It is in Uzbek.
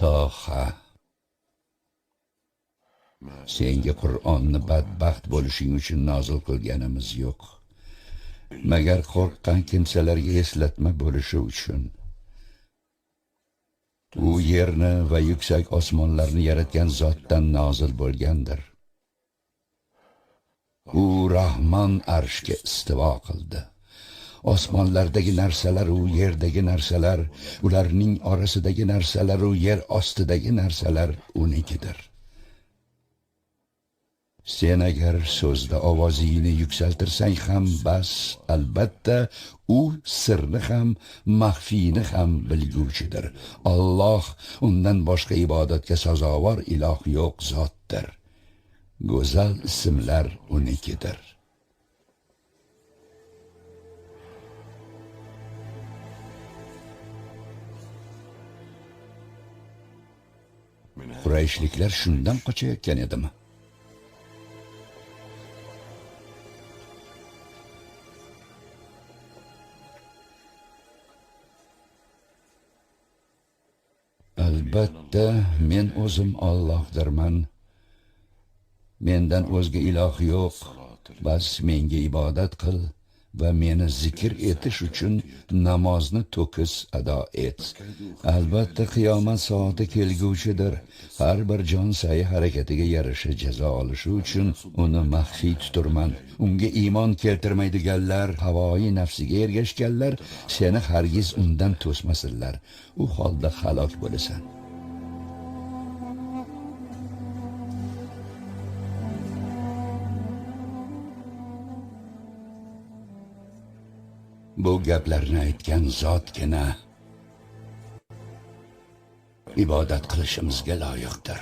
Toha, senga Qur'onni badbaxt bo'lishing uchun nozil qilganimiz yo'q. Magar qo'rqqan kimsalarga eslatma bo'lishi uchun. U yerni va yuksak osmonlarni yaratgan zotdan nozil bo'lgandir. U Rahmon arshga istivo qildi. Osmonlardagi narsalar, u yerdagi narsalar, ularning orasidagi narsalar, u yer ostidagi narsalar unikidir. Sen agar so'zda ovozingni yuksaltirsang ham bas, albatta u sirni ham, maxfiyni ham bilguvchidir. Alloh undan boshqa ibodatga sazovor iloh yo'q zotdir. Go'zal ismlar unikidir. Qurayshliklar shundan qochayotgan edimi? Albatta, men o'zim Allohdirman. Mendan o'zga iloh yo'q. Bas menga ibodat qil va meni zikr etish uchun namozni to'kis ado et. Albatta qiyomat soati kelguchidir. Har bir jon sa'yi harakatiga yarasha jazo olishi uchun uni maxfiy tuturman. Unga iymon keltirmaydiganlar, havoyi nafsiga ergashganlar seni hargiz undan to'smasinlar. U holda halok bo'lasan. Bu gaplarni aytgan zotgina ibodat qilishimizga loyiqdir.